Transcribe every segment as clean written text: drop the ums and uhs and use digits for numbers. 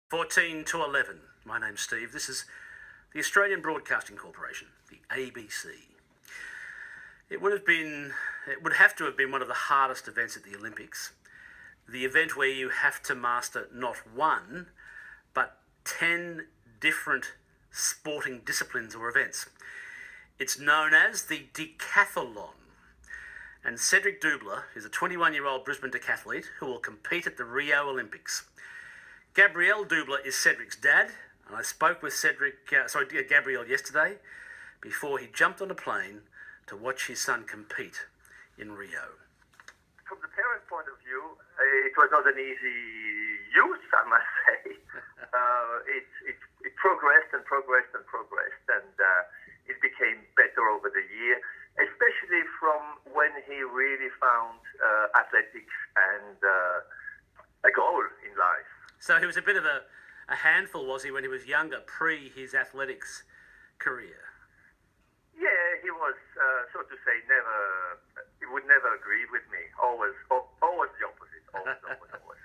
14 to 11. My name's Steve. This is the Australian Broadcasting Corporation, the ABC. It would have to have been one of the hardest events at the Olympics. The event where you have to master not one, but 10 different sporting disciplines or events. It's known as the decathlon. And Cedric is a 21-year-old Brisbane decathlete who will compete at the Rio Olympics. Gabriel Dubler is Cedric's dad, and I spoke with Gabriel yesterday before he jumped on a plane to watch his son compete in Rio. From the parent point of view, it was not an easy youth, I must say. It progressed and progressed and progressed, and it became better over the year, especially from when he really found athletics and a goal in life. So he was a bit of a handful, was he, when he was younger, pre his athletics career? Yeah, he was, so to say, he would never agree with me. Always the opposite. Always.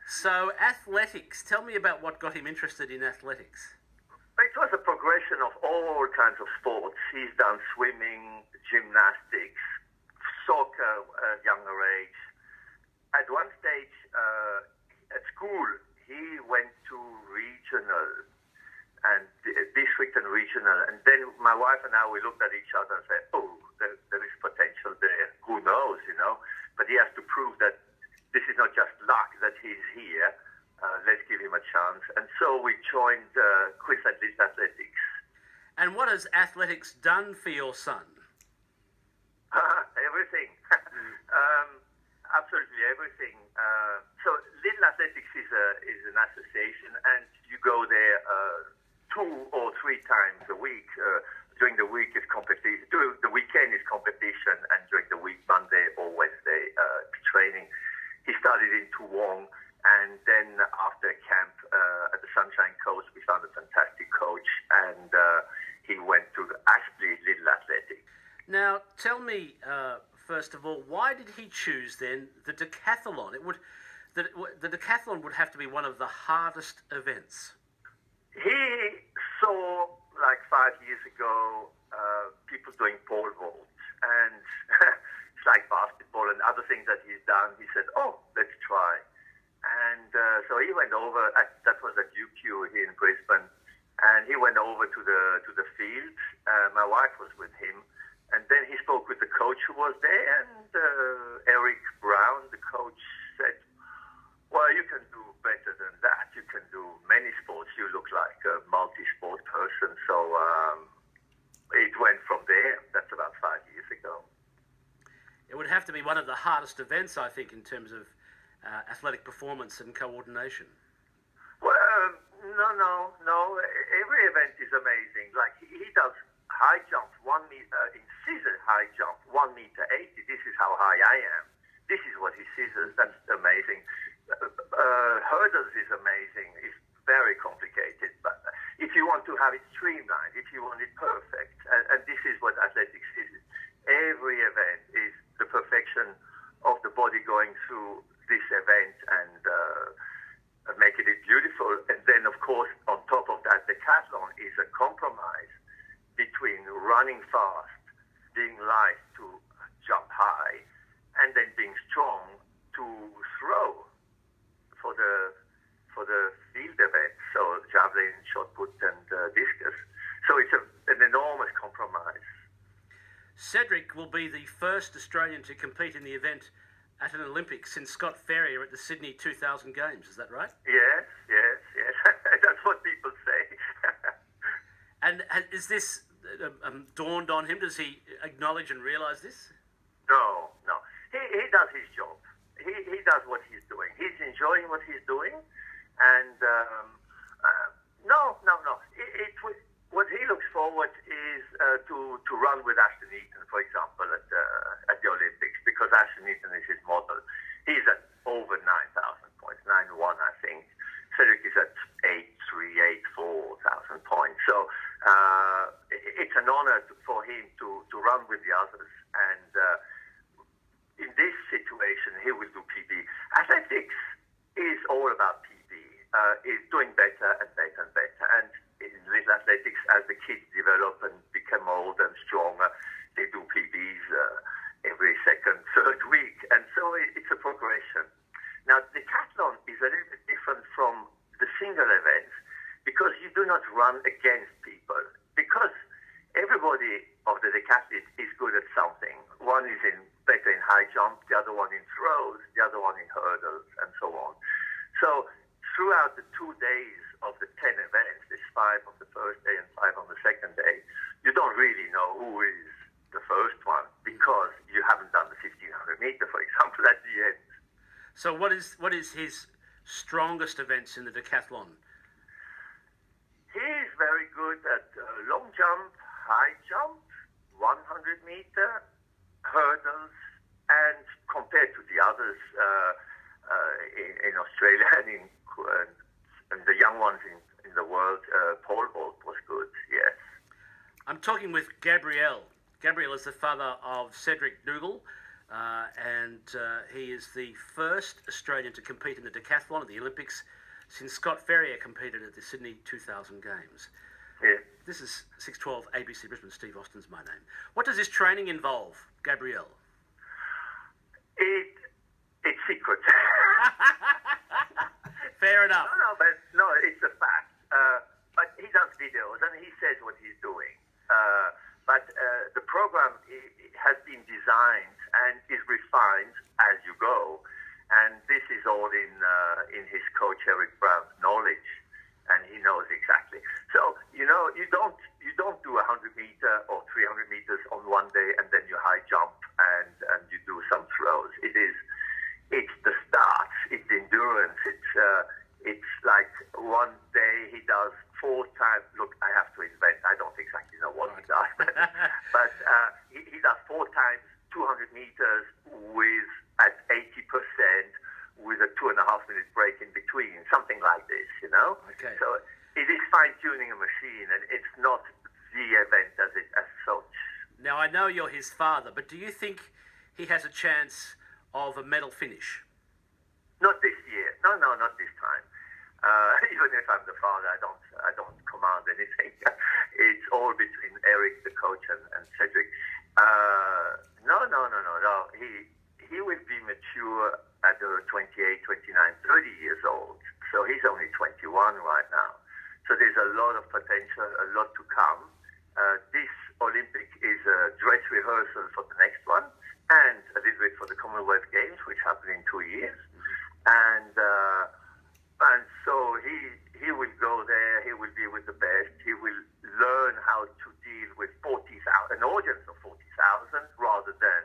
So athletics, tell me about what got him interested in athletics. It was a progression of all kinds of sports. He's done swimming, gymnastics, soccer at a younger age. At one stage, at school, he went to regional and district and regional. And then my wife and I, we looked at each other and said, oh, there is potential there. Who knows, But he has to prove that this is not just luck, that he's here. Let's give him a chance. And so we joined Queensland Little Athletics. And what has athletics done for your son? Everything. Absolutely everything. So Little Athletics is an association, and you go there 2 or 3 times a week. During the week is competition. During the weekend is competition, and during the week, Monday or Wednesday, training. He started in Toowong, and then after camp at the Sunshine Coast, we found a fantastic coach, and he went to the Aspley Little Athletics. Now, tell me, first of all, why did he choose then the decathlon? The decathlon would have to be one of the hardest events. He saw, like 5 years ago, people doing pole vault, and it's like basketball and other things that he's done. He said, oh, let's try. And so he went over, that was at UQ here in Brisbane, and he went over to the field. My wife was with him. And then he spoke with the coach who was there, and Eric Brown, the coach, said, well, you can do better than that. You can do many sports. You look like a multi-sport person. So it went from there. That's about 5 years ago. It would have to be one of the hardest events, I think, in terms of athletic performance and coordination. Well, no. Every event is amazing. Like he does high jump, 1 meter, in scissor high jump, 1 meter 80. This is how high I am. This is what he scissors. That's amazing. Hurdles is amazing. It's very complicated, but if you want to have it streamlined, if you want it perfect, and this is what athletics is. Every event is the perfection of the body going through this event and making it beautiful. And then, of course, on top of that, the decathlon is a compromise between running fast, being light to jump high, and then being strong to throw for the field event, so javelin, shot put, and discus. So it's an enormous compromise. Cedric will be the first Australian to compete in the event at an Olympics since Scott Ferrier at the Sydney 2000 Games. Is that right? Yes. That's what people say. And is this dawned on him? Does he acknowledge and realise this? No. He does his job. He does what he's doing. He's enjoying what he's doing, and no. What he looks forward is to run with Ashton Eaton, for example, at the Olympics, because Ashton Eaton is his model. He's at over 9,000 points, 9,100, I think. Cedric is at 8,384,000 points. So it's an honor for him to run with the others, and in this situation, he will do PB. Athletics is all about PB. is doing better and better and better. And in Little Athletics, as the kids develop and become older and stronger, they do PBs every second, third week. And so it's a progression. Now, decathlon is a little bit different from the single events because you do not run against people. Because everybody of the decathlete is good at something. One is better in high jump, the other one in throws, the other one in hurdles, and so on. So throughout the 2 days of the 10 events, there's 5 on the first day and 5 on the second day, you don't really know who is the first one because you haven't done the 1500 meter, for example, at the end. So what is his strongest events in the decathlon? He's very good at long jump, high jump, 100 meter, hurdles, and compared to the others in Australia and the young ones in the world, pole vault was good, yes. I'm talking with Gabriel. Gabriel is the father of Cedric Dougal, and he is the first Australian to compete in the decathlon at the Olympics since Scott Ferrier competed at the Sydney 2000 Games. Yeah. This is 612 ABC Brisbane. Steve Austin's my name. What does this training involve, Gabriel? It's secret. Fair enough. No, it's a fact. But he does videos and he says what he's doing. But the program has been designed and is refined as you go. And this is all in his coach Eric Brown's knowledge, and he knows exactly. So you don't do 100 meter or 300 meters on one day and then you high jump and you do some throws. It's the start, it's endurance. It's like one day he does 4 times. Look, I have to invent. I don't exactly know what he does, but he does 4 times 200 meters at 80% with a 2.5 minute break in between, something like this, Okay. So it is fine-tuning a machine, and it's not the event as such. Now, I know you're his father, but do you think he has a chance of a medal finish? Not this year. No, not this time. Even if I'm the father, I don't command anything. It's all between Eric, the coach, and Cedric. No. He will be mature at 28, 29, 30 years old. So he's only 21 right now. So there's a lot of potential, a lot to come. This Olympic is a dress rehearsal for the next one and a little bit for the Commonwealth Games, which happen in 2 years. And so he will go there. He will be with the best. He will learn how to deal with an audience of 40,000 rather than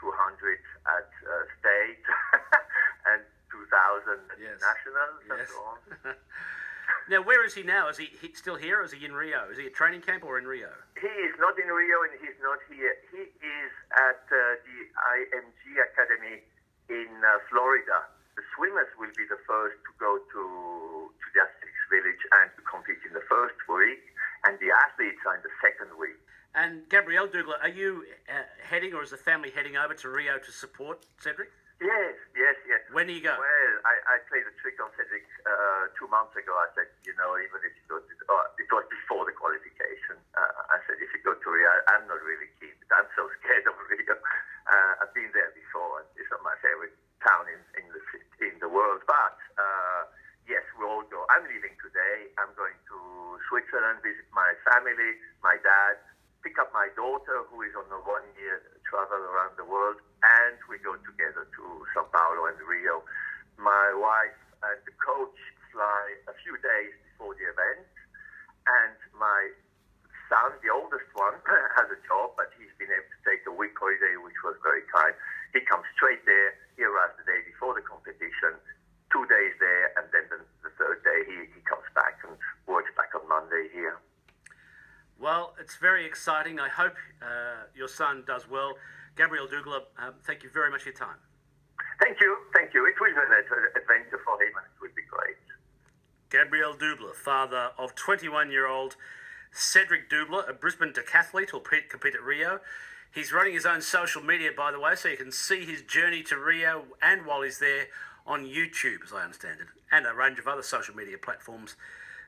200 at state and 2,000 at nationals and so on. Now, where is he now? Is he still here, or is he in Rio? Is he at training camp or in Rio? He is not in Rio and he's not here. He is at the IMG Academy in Florida. The swimmers will be the first to go to the Athletics Village and to compete in the first week, and the athletes are in the second week. And Gabriel Dougal, are you heading, or is the family heading over to Rio to support Cedric? Yes. When do you go? Well, I played a trick on Cedric 2 months ago. I said, even if you go to, it was before the qualification. I said, if you go to Rio, I'm not really keen. I'm so scared of Rio. I've been there before, and it's not my favorite town in the world. But yes, we all go. I'm leaving today. I'm going to Switzerland, visit my family, my dad, pick up my daughter, who is on a 1-year travel around the world, and we go together to Sao Paulo and Rio. My wife and the coach fly a few days before the event, and my son, the oldest one, has a job, but he's been able to take a week holiday, which was very kind. He comes straight there. He arrives the day before the competition, 2 days there, and then the third day he comes back and works back on Monday here. Well, it's very exciting. I hope your son does well. Gabriel Dougal, thank you very much for your time. Thank you. It will be an adventure for him, and it will be great. Gabriel Dougal, father of 21-year-old Cedric Dougal, a Brisbane decathlete who'll compete at Rio. He's running his own social media, by the way, so you can see his journey to Rio and while he's there on YouTube, as I understand it, and a range of other social media platforms.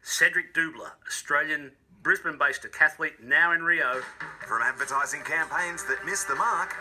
Cedric Dubler, Australian, Brisbane-based decathlete, now in Rio. From advertising campaigns that miss the mark